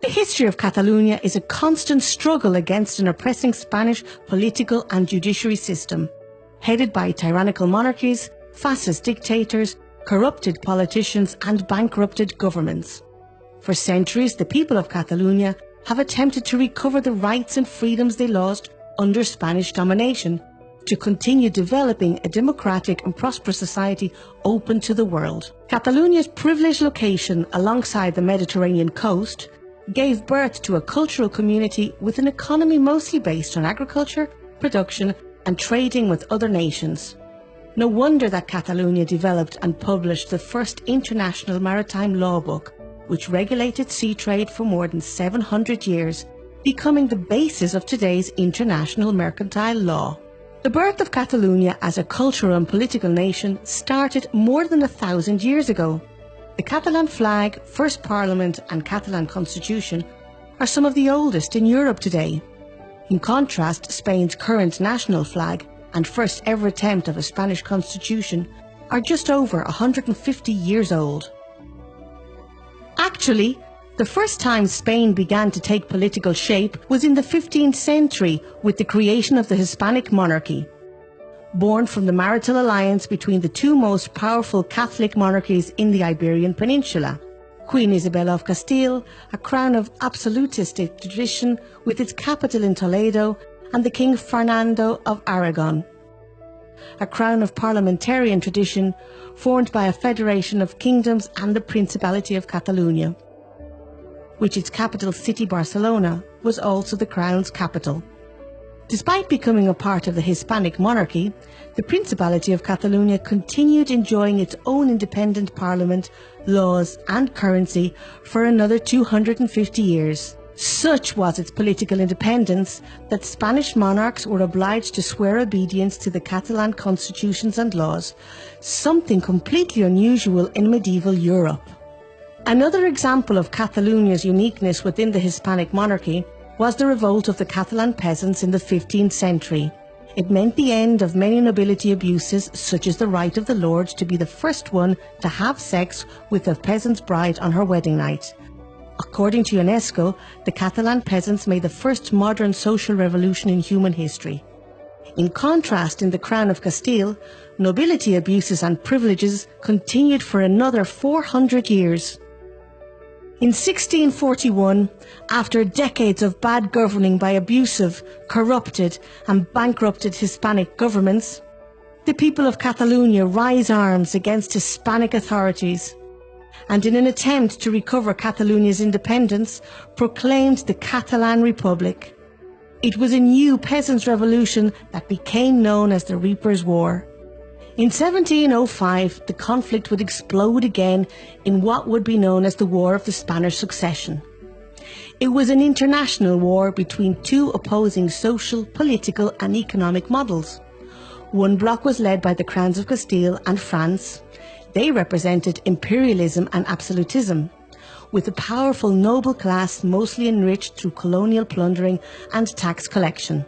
The history of Catalonia is a constant struggle against an oppressing Spanish political and judiciary system, headed by tyrannical monarchies, fascist dictators, corrupted politicians and bankrupted governments. For centuries, the people of Catalonia have attempted to recover the rights and freedoms they lost under Spanish domination, to continue developing a democratic and prosperous society open to the world. Catalonia's privileged location alongside the Mediterranean coast gave birth to a cultural community with an economy mostly based on agriculture, production and trading with other nations. No wonder that Catalonia developed and published the first international maritime law book, which regulated sea trade for more than 700 years, becoming the basis of today's international mercantile law. The birth of Catalonia as a cultural and political nation started more than 1,000 years ago. The Catalan flag, first parliament and Catalan constitution are some of the oldest in Europe today. In contrast, Spain's current national flag and first ever attempt of a Spanish constitution are just over 150 years old. Actually, the first time Spain began to take political shape was in the 15th century with the creation of the Hispanic monarchy. Born from the marital alliance between the two most powerful Catholic monarchies in the Iberian Peninsula, Queen Isabella of Castile, a crown of absolutistic tradition with its capital in Toledo, and the King Fernando of Aragon, a crown of parliamentarian tradition formed by a federation of kingdoms and the Principality of Catalonia, which its capital city Barcelona was also the crown's capital. Despite becoming a part of the Hispanic monarchy, the Principality of Catalonia continued enjoying its own independent parliament, laws and currency for another 250 years. Such was its political independence that Spanish monarchs were obliged to swear obedience to the Catalan constitutions and laws, something completely unusual in medieval Europe. Another example of Catalonia's uniqueness within the Hispanic monarchy was the revolt of the Catalan peasants in the 15th century. It meant the end of many nobility abuses, such as the right of the lord to be the first one to have sex with a peasant's bride on her wedding night. According to UNESCO, the Catalan peasants made the first modern social revolution in human history. In contrast, in the Crown of Castile, nobility abuses and privileges continued for another 400 years. In 1641, after decades of bad governing by abusive, corrupted and bankrupted Hispanic governments, the people of Catalonia raised arms against Hispanic authorities and, in an attempt to recover Catalonia's independence, proclaimed the Catalan Republic. It was a new peasants' revolution that became known as the Reapers' War. In 1705, the conflict would explode again in what would be known as the War of the Spanish Succession. It was an international war between two opposing social, political and economic models. One bloc was led by the Crowns of Castile and France. They represented imperialism and absolutism, with a powerful noble class mostly enriched through colonial plundering and tax collection.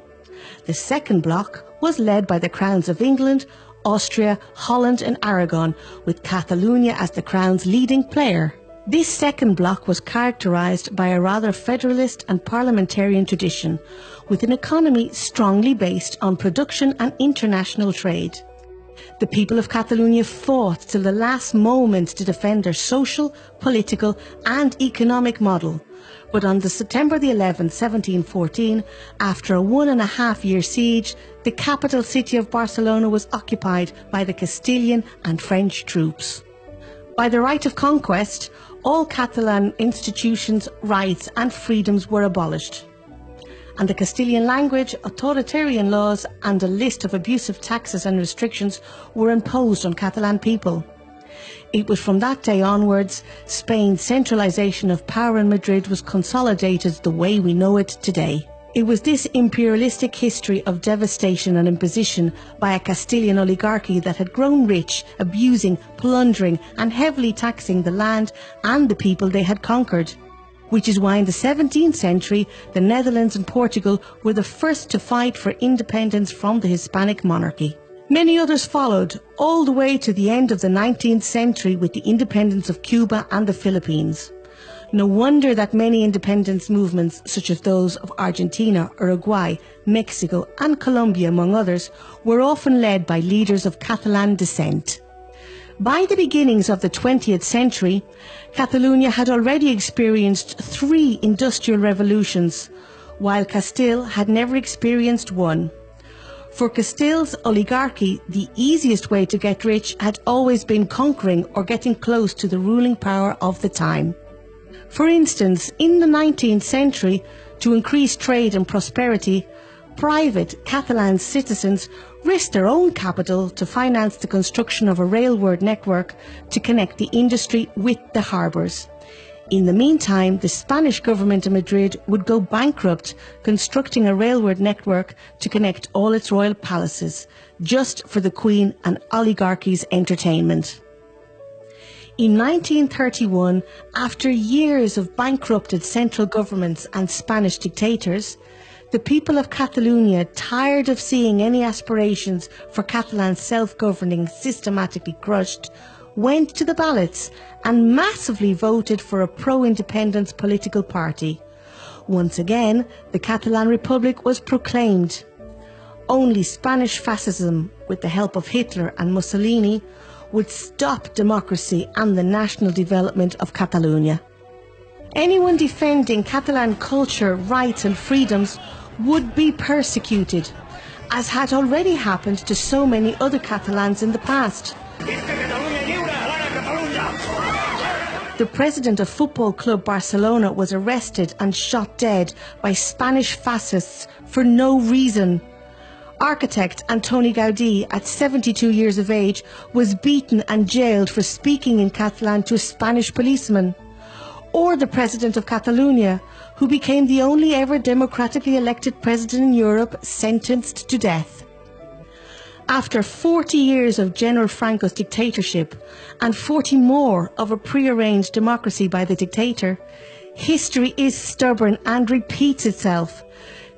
The second bloc was led by the Crowns of England, Austria, Holland and Aragon, with Catalonia as the Crown's leading player. This second bloc was characterised by a rather federalist and parliamentarian tradition, with an economy strongly based on production and international trade. The people of Catalonia fought till the last moment to defend their social, political and economic model. But on September 11, 1714, after a 1.5-year siege, the capital city of Barcelona was occupied by the Castilian and French troops. By the right of conquest, all Catalan institutions, rights and freedoms were abolished, and the Castilian language, authoritarian laws and a list of abusive taxes and restrictions were imposed on Catalan people. It was from that day onwards Spain's centralisation of power in Madrid was consolidated the way we know it today. It was this imperialistic history of devastation and imposition by a Castilian oligarchy that had grown rich, abusing, plundering and heavily taxing the land and the people they had conquered. Which is why in the 17th century the Netherlands and Portugal were the first to fight for independence from the Hispanic monarchy. Many others followed, all the way to the end of the 19th century with the independence of Cuba and the Philippines. No wonder that many independence movements, such as those of Argentina, Uruguay, Mexico and Colombia, among others, were often led by leaders of Catalan descent. By the beginnings of the 20th century, Catalonia had already experienced 3 industrial revolutions, while Castile had never experienced one. For Castile's oligarchy, the easiest way to get rich had always been conquering or getting close to the ruling power of the time. For instance, in the 19th century, to increase trade and prosperity, private Catalan citizens risked their own capital to finance the construction of a railway network to connect the industry with the harbours. In the meantime, the Spanish government in Madrid would go bankrupt constructing a railway network to connect all its royal palaces, just for the Queen and oligarchy's entertainment. In 1931, after years of bankrupted central governments and Spanish dictators, the people of Catalonia, tired of seeing any aspirations for Catalan self-governing systematically crushed, went to the ballots and massively voted for a pro-independence political party. Once again, the Catalan Republic was proclaimed. Only Spanish fascism, with the help of Hitler and Mussolini, would stop democracy and the national development of Catalonia. Anyone defending Catalan culture, rights and freedoms would be persecuted, as had already happened to so many other Catalans in the past. The president of Football Club Barcelona was arrested and shot dead by Spanish fascists for no reason. Architect Antoni Gaudí, at 72 years of age, was beaten and jailed for speaking in Catalan to a Spanish policeman. Or the president of Catalonia, who became the only ever democratically elected president in Europe, sentenced to death. After 40 years of General Franco's dictatorship and 40 more of a prearranged democracy by the dictator, history is stubborn and repeats itself.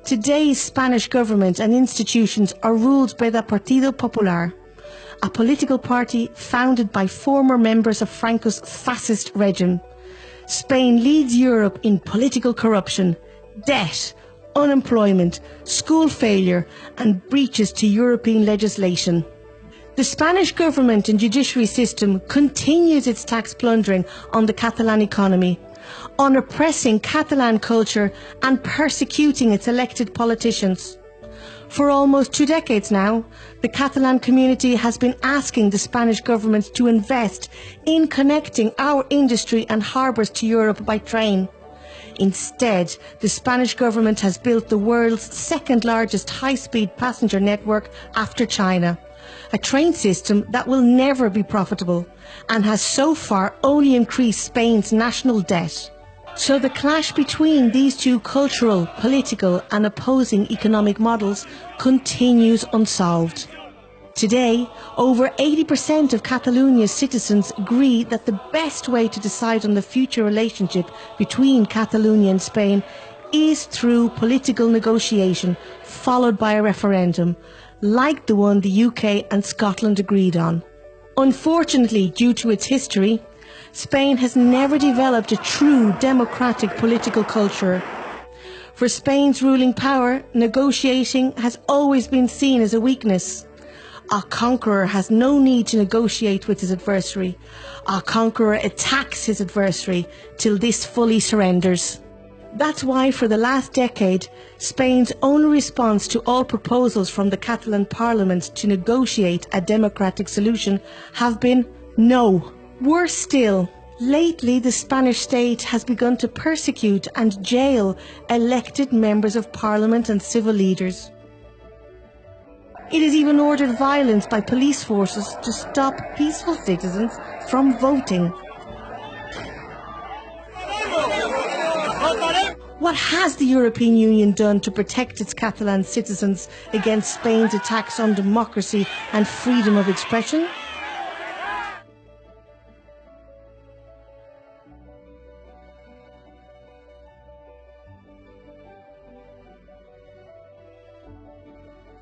Today's Spanish government and institutions are ruled by the Partido Popular, a political party founded by former members of Franco's fascist regime. Spain leads Europe in political corruption, debt, unemployment, school failure and breaches to European legislation. The Spanish government and judiciary system continues its tax plundering on the Catalan economy, on oppressing Catalan culture and persecuting its elected politicians. For almost 2 decades now, the Catalan community has been asking the Spanish government to invest in connecting our industry and harbours to Europe by train. Instead, the Spanish government has built the world's 2nd largest high-speed passenger network after China, a train system that will never be profitable and has so far only increased Spain's national debt. So the clash between these two cultural, political and opposing economic models continues unsolved. Today, over 80% of Catalonia's citizens agree that the best way to decide on the future relationship between Catalonia and Spain is through political negotiation, followed by a referendum, like the one the UK and Scotland agreed on. Unfortunately, due to its history, Spain has never developed a true democratic political culture. For Spain's ruling power, negotiating has always been seen as a weakness. A conqueror has no need to negotiate with his adversary. A conqueror attacks his adversary till this fully surrenders. That's why for the last decade, Spain's only response to all proposals from the Catalan Parliament to negotiate a democratic solution have been no. Worse still, lately the Spanish state has begun to persecute and jail elected members of Parliament and civil leaders. It has even ordered violence by police forces to stop peaceful citizens from voting. What has the European Union done to protect its Catalan citizens against Spain's attacks on democracy and freedom of expression?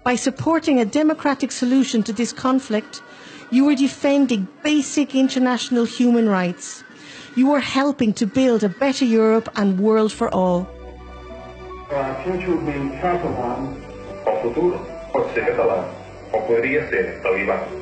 By supporting a democratic solution to this conflict, you are defending basic international human rights. You are helping to build a better Europe and world for all. Our future will be catalan. O futuro pode ser catalã, ou poderia ser talibã.